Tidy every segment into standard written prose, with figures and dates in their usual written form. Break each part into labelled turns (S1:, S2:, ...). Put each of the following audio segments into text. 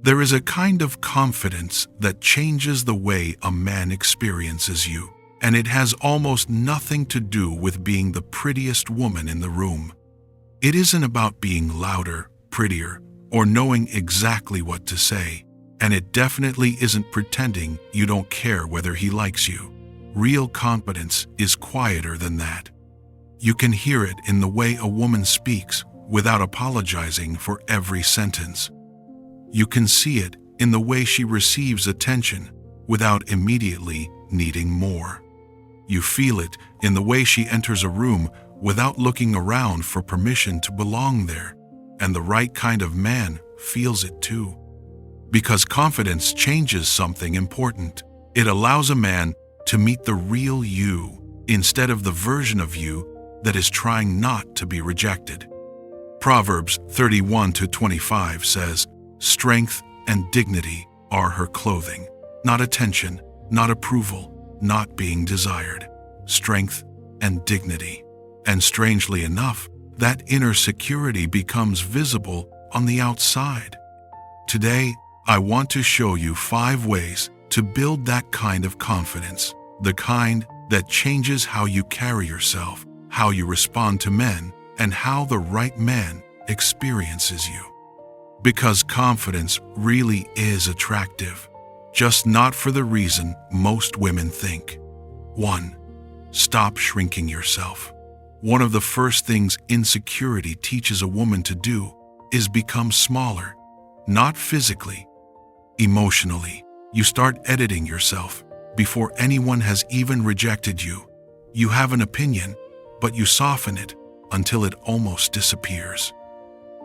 S1: There is a kind of confidence that changes the way a man experiences you, and it has almost nothing to do with being the prettiest woman in the room. It isn't about being louder, prettier, or knowing exactly what to say, and it definitely isn't pretending you don't care whether he likes you. Real confidence is quieter than that. You can hear it in the way a woman speaks without apologizing for every sentence. You can see it in the way she receives attention without immediately needing more. You feel it in the way she enters a room without looking around for permission to belong there, and the right kind of man feels it too. Because confidence changes something important. It allows a man to meet the real you instead of the version of you that is trying not to be rejected. Proverbs 31:25 says, "Strength and dignity are her clothing, not attention, not approval, not being desired." Strength and dignity. And strangely enough, that inner security becomes visible on the outside. Today, I want to show you 5 ways to build that kind of confidence, the kind that changes how you carry yourself, how you respond to men, and how the right man experiences you. Because confidence really is attractive, just not for the reason most women think. 1. Stop shrinking yourself. One of the first things insecurity teaches a woman to do is become smaller, not physically, emotionally. You start editing yourself before anyone has even rejected you. You have an opinion, but you soften it until it almost disappears.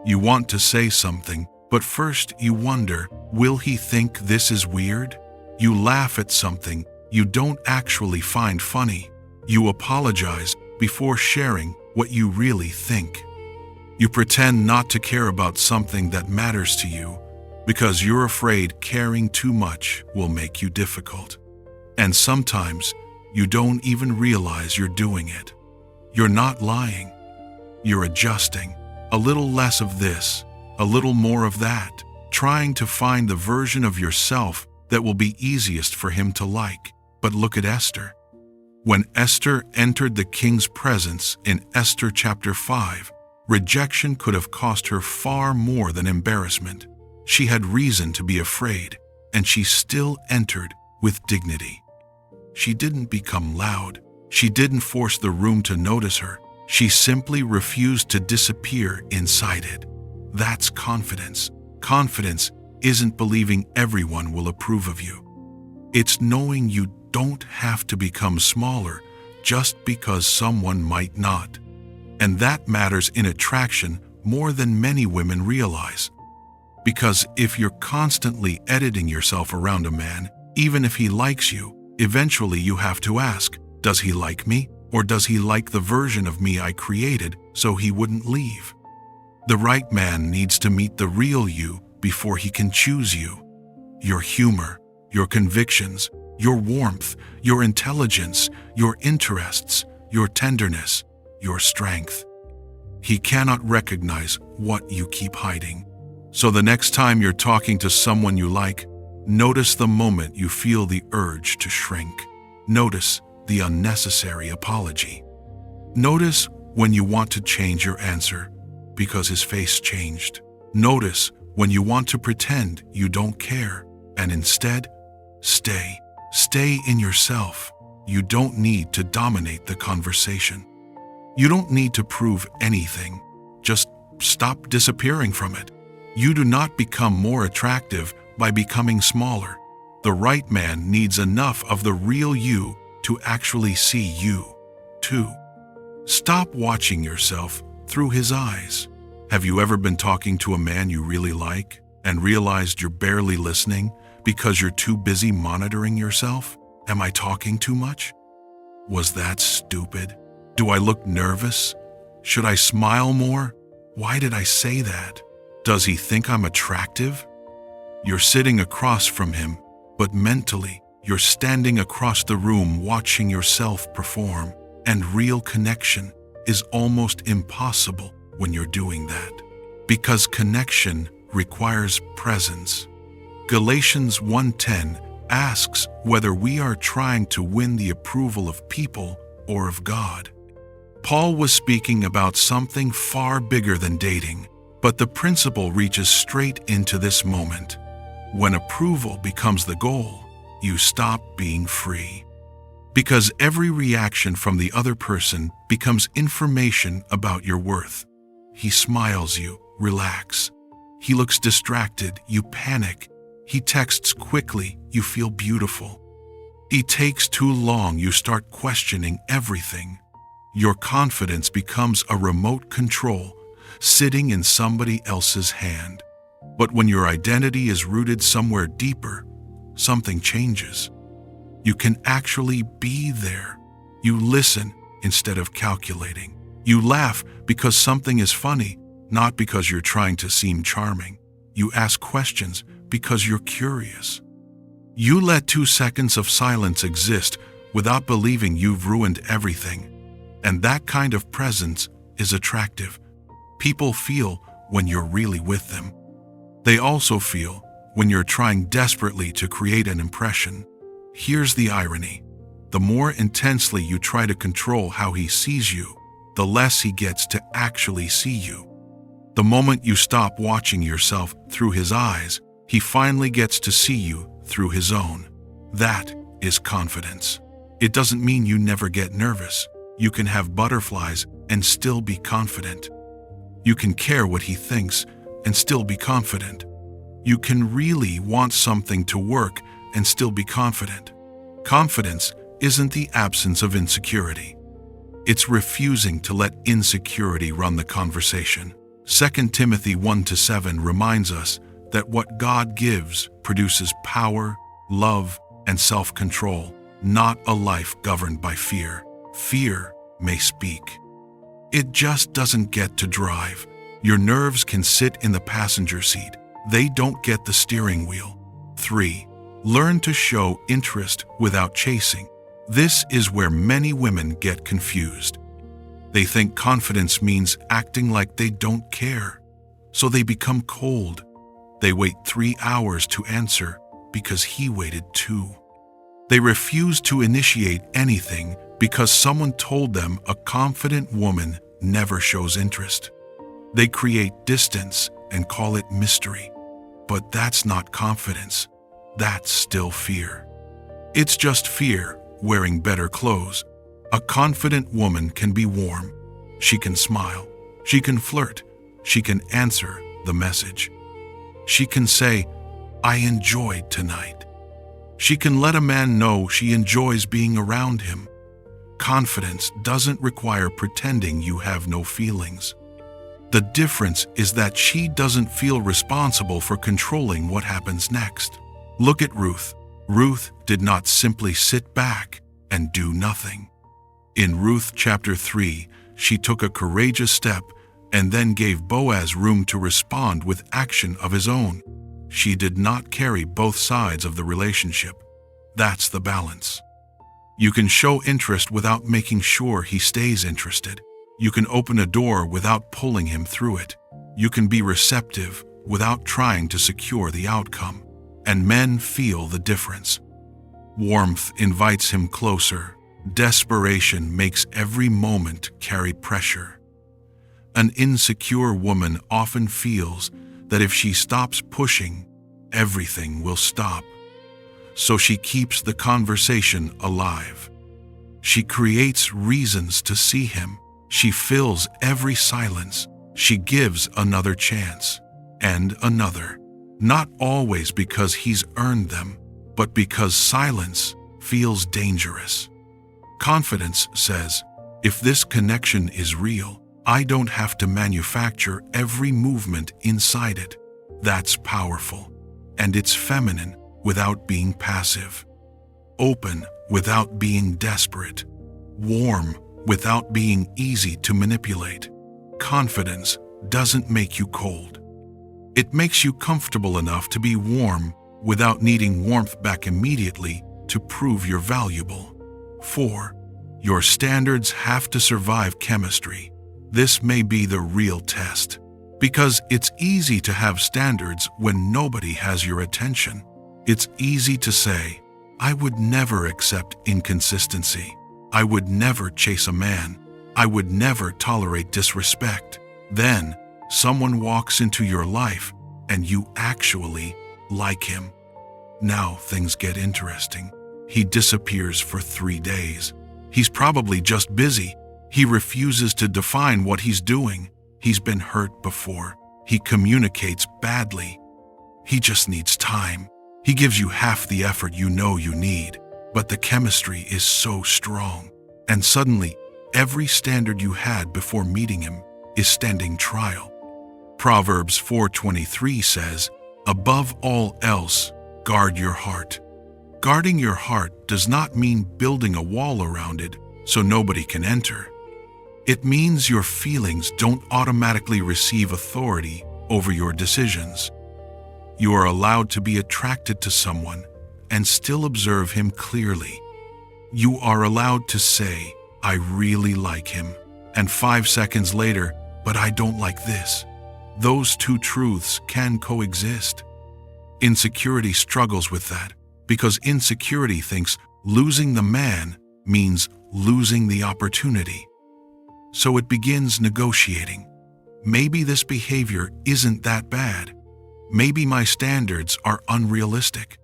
S1: You want to say something, but first you wonder, will he think this is weird? You laugh at something you don't actually find funny. You apologize before sharing what you really think. You pretend not to care about something that matters to you because you're afraid caring too much will make you difficult. And sometimes you don't even realize you're doing it. You're not lying. You're adjusting. A little less of this, a little more of that, trying to find the version of yourself that will be easiest for him to like. But look at Esther. When Esther entered the king's presence in Esther chapter 5, rejection could have cost her far more than embarrassment. She had reason to be afraid, and she still entered with dignity. She didn't become loud. She didn't force the room to notice her. She simply refused to disappear inside it. That's confidence. Confidence isn't believing everyone will approve of you. It's knowing you don't have to become smaller just because someone might not. And that matters in attraction more than many women realize. Because if you're constantly editing yourself around a man, even if he likes you, eventually you have to ask, does he like me? Or does he like the version of me I created so he wouldn't leave? The right man needs to meet the real you before he can choose you. Your humor, your convictions, your warmth, your intelligence, your interests, your tenderness, your strength. He cannot recognize what you keep hiding. So the next time you're talking to someone you like, notice the moment you feel the urge to shrink. Notice the unnecessary apology. Notice when you want to change your answer because his face changed. Notice when you want to pretend you don't care and instead stay. Stay in yourself. You don't need to dominate the conversation. You don't need to prove anything. Just stop disappearing from it. You do not become more attractive by becoming smaller. The right man needs enough of the real you to actually see you, too. Stop watching yourself through his eyes. Have you ever been talking to a man you really like and realized you're barely listening because you're too busy monitoring yourself? Am I talking too much? Was that stupid? Do I look nervous? Should I smile more? Why did I say that? Does he think I'm attractive? You're sitting across from him, but mentally, you're standing across the room watching yourself perform, and real connection is almost impossible when you're doing that. Because connection requires presence. Galatians 1:10 asks whether we are trying to win the approval of people or of God. Paul was speaking about something far bigger than dating, but the principle reaches straight into this moment. When approval becomes the goal, you stop being free. Because every reaction from the other person becomes information about your worth. He smiles, you relax. He looks distracted, you panic. He texts quickly, you feel beautiful. He takes too long, you start questioning everything. Your confidence becomes a remote control, sitting in somebody else's hand. But when your identity is rooted somewhere deeper, something changes. You can actually be there. You listen instead of calculating. You laugh because something is funny, not because you're trying to seem charming. You ask questions because you're curious. You let 2 seconds of silence exist without believing you've ruined everything. And that kind of presence is attractive. People feel when you're really with them. They also feel when you're trying desperately to create an impression. Here's the irony. The more intensely you try to control how he sees you, the less he gets to actually see you. The moment you stop watching yourself through his eyes, he finally gets to see you through his own. That is confidence. It doesn't mean you never get nervous. You can have butterflies and still be confident. You can care what he thinks and still be confident. You can really want something to work and still be confident. Confidence isn't the absence of insecurity. It's refusing to let insecurity run the conversation. 2 Timothy 1-7 reminds us that what God gives produces power, love, and self-control, not a life governed by fear. Fear may speak. It just doesn't get to drive. Your nerves can sit in the passenger seat. They don't get the steering wheel. 3. Learn to show interest without chasing. This is where many women get confused. They think confidence means acting like they don't care, so they become cold. They wait 3 hours to answer because he waited 2. They refuse to initiate anything because someone told them a confident woman never shows interest. They create distance and call it mystery. But that's not confidence. That's still fear. It's just fear wearing better clothes. A confident woman can be warm. She can smile. She can flirt. She can answer the message. She can say, "I enjoyed tonight." She can let a man know she enjoys being around him. Confidence doesn't require pretending you have no feelings. The difference is that she doesn't feel responsible for controlling what happens next. Look at Ruth. Ruth did not simply sit back and do nothing. In Ruth chapter 3, she took a courageous step and then gave Boaz room to respond with action of his own. She did not carry both sides of the relationship. That's the balance. You can show interest without making sure he stays interested. You can open a door without pulling him through it. You can be receptive without trying to secure the outcome. And men feel the difference. Warmth invites him closer. Desperation makes every moment carry pressure. An insecure woman often feels that if she stops pushing, everything will stop. So she keeps the conversation alive. She creates reasons to see him. She fills every silence. She gives another chance, and another. Not always because he's earned them, but because silence feels dangerous. Confidence says, if this connection is real, I don't have to manufacture every movement inside it. That's powerful. And it's feminine without being passive. Open without being desperate. Warm without being easy to manipulate. Confidence doesn't make you cold. It makes you comfortable enough to be warm without needing warmth back immediately to prove you're valuable. 4. Your standards have to survive chemistry. This may be the real test. Because it's easy to have standards when nobody has your attention. It's easy to say, I would never accept inconsistency. I would never chase a man. I would never tolerate disrespect. Then, someone walks into your life and you actually like him. Now things get interesting. He disappears for 3 days. He's probably just busy. He refuses to define what he's doing. He's been hurt before. He communicates badly. He just needs time. He gives you half the effort you know you need, but the chemistry is so strong. And suddenly, every standard you had before meeting him is standing trial. Proverbs 4:23 says, above all else, guard your heart. Guarding your heart does not mean building a wall around it so nobody can enter. It means your feelings don't automatically receive authority over your decisions. You are allowed to be attracted to someone and still observe him clearly. You are allowed to say, I really like him, and 5 seconds later, but I don't like this. Those two truths can coexist. Insecurity struggles with that because insecurity thinks losing the man means losing the opportunity. So it begins negotiating. Maybe this behavior isn't that bad. Maybe my standards are unrealistic.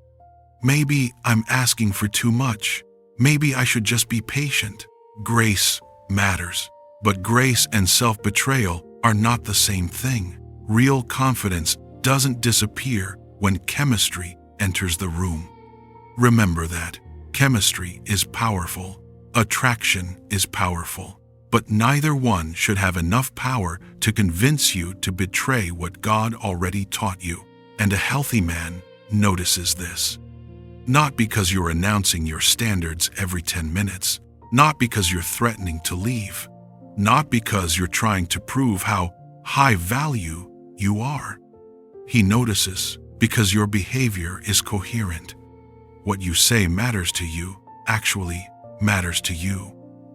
S1: Maybe I'm asking for too much. Maybe I should just be patient. Grace matters, but grace and self-betrayal are not the same thing. Real confidence doesn't disappear when chemistry enters the room. Remember that. Chemistry is powerful. Attraction is powerful. But neither one should have enough power to convince you to betray what God already taught you. And a healthy man notices this. Not because you're announcing your standards every 10 minutes. Not because you're threatening to leave. Not because you're trying to prove how high value you are. He notices because your behavior is coherent. What you say matters to you actually matters to you.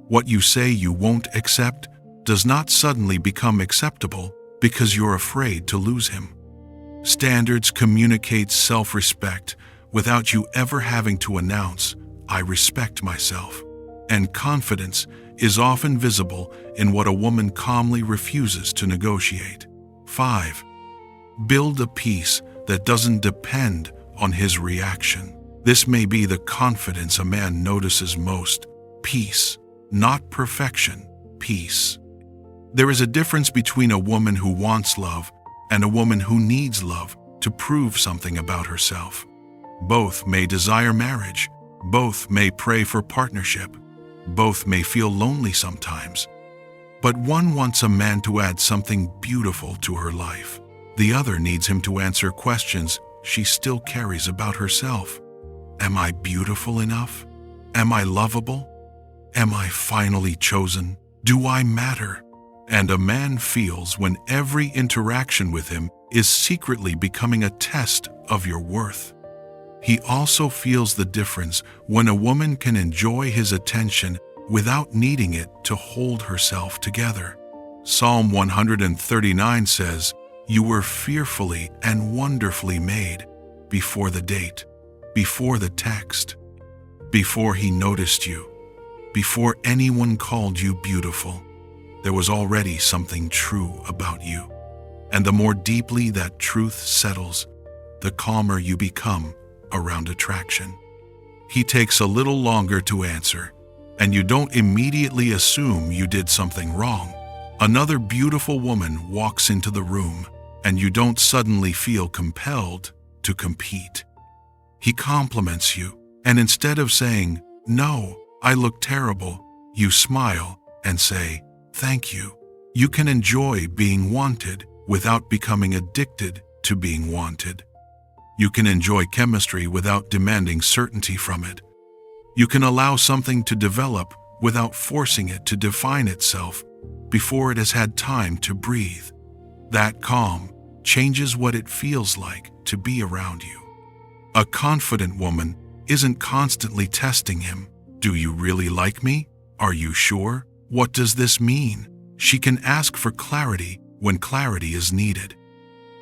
S1: What you say you won't accept does not suddenly become acceptable because you're afraid to lose him. Standards communicate self-respect without you ever having to announce, I respect myself. And confidence is often visible in what a woman calmly refuses to negotiate. 5. Build a peace that doesn't depend on his reaction. This may be the confidence a man notices most. Peace. Not perfection, peace. There is a difference between a woman who wants love and a woman who needs love to prove something about herself. Both may desire marriage. Both may pray for partnership. Both may feel lonely sometimes. But one wants a man to add something beautiful to her life. The other needs him to answer questions she still carries about herself. Am I beautiful enough? Am I lovable? Am I finally chosen? Do I matter? And a man feels when every interaction with him is secretly becoming a test of your worth. He also feels the difference when a woman can enjoy his attention without needing it to hold herself together. Psalm 139 says, You were fearfully and wonderfully made before the date, before the text, before he noticed you. Before anyone called you beautiful, there was already something true about you. And the more deeply that truth settles, the calmer you become around attraction. He takes a little longer to answer, and you don't immediately assume you did something wrong. Another beautiful woman walks into the room, and you don't suddenly feel compelled to compete. He compliments you, and instead of saying, No, I look terrible, you smile and say, Thank you. You can enjoy being wanted without becoming addicted to being wanted. You can enjoy chemistry without demanding certainty from it. You can allow something to develop without forcing it to define itself before it has had time to breathe. That calm changes what it feels like to be around you. A confident woman isn't constantly testing him. Do you really like me? Are you sure? What does this mean? She can ask for clarity when clarity is needed.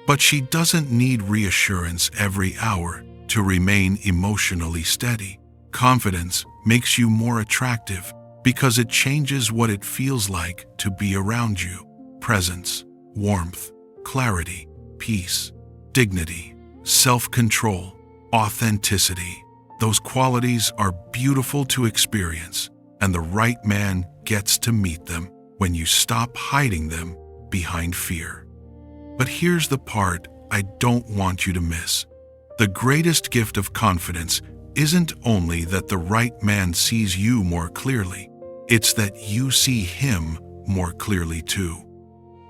S1: But she doesn't need reassurance every hour to remain emotionally steady. Confidence makes you more attractive because it changes what it feels like to be around you. Presence, warmth, clarity, peace, dignity, self-control, authenticity. Those qualities are beautiful to experience, and the right man gets to meet them when you stop hiding them behind fear. But here's the part I don't want you to miss. The greatest gift of confidence isn't only that the right man sees you more clearly, it's that you see him more clearly too.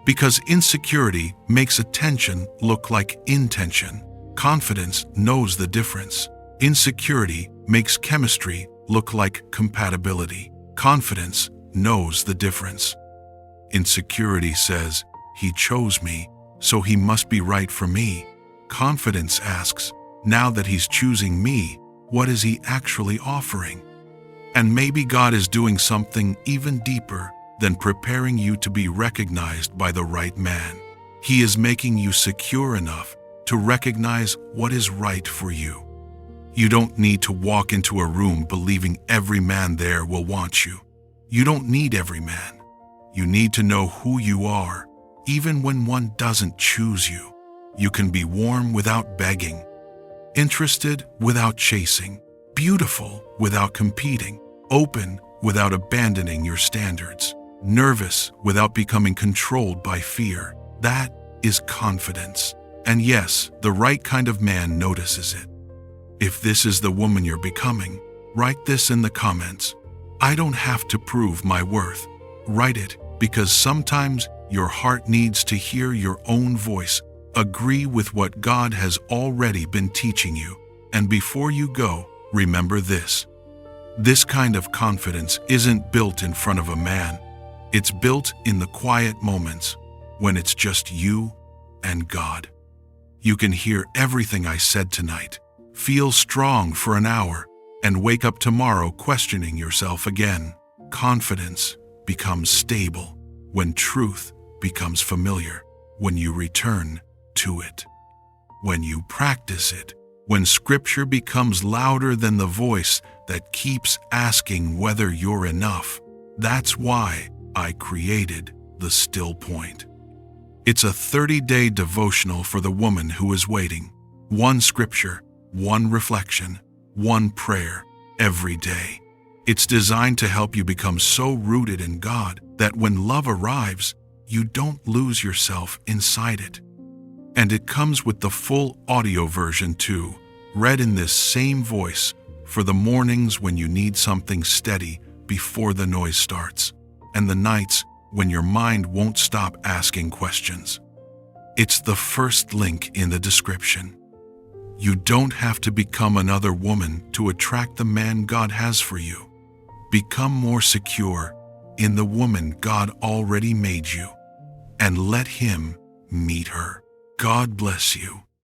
S1: Because insecurity makes attention look like intention. Confidence knows the difference. Insecurity makes chemistry look like compatibility. Confidence knows the difference. Insecurity says, "He chose me, so he must be right for me." Confidence asks, "Now that he's choosing me, what is he actually offering?" And maybe God is doing something even deeper than preparing you to be recognized by the right man. He is making you secure enough to recognize what is right for you. You don't need to walk into a room believing every man there will want you. You don't need every man. You need to know who you are, even when one doesn't choose you. You can be warm without begging, interested without chasing, beautiful without competing, open without abandoning your standards, nervous without becoming controlled by fear. That is confidence. And yes, the right kind of man notices it. If this is the woman you're becoming, write this in the comments. I don't have to prove my worth. Write it, because sometimes your heart needs to hear your own voice. Agree with what God has already been teaching you. And before you go, remember this. This kind of confidence isn't built in front of a man. It's built in the quiet moments, when it's just you and God. You can hear everything I said tonight, feel strong for an hour, and wake up tomorrow questioning yourself again. Confidence becomes stable when truth becomes familiar, when you return to it, when you practice it, when scripture becomes louder than the voice that keeps asking whether you're enough. That's why I created the Still Point. It's a 30-day devotional for the woman who is waiting. One scripture, one reflection, one prayer every day. It's designed to help you become so rooted in God that when love arrives, you don't lose yourself inside it. And it comes with the full audio version too, read in this same voice for the mornings when you need something steady before the noise starts, and the nights when your mind won't stop asking questions. It's the first link in the description. You don't have to become another woman to attract the man God has for you. Become more secure in the woman God already made you, and let him meet her. God bless you.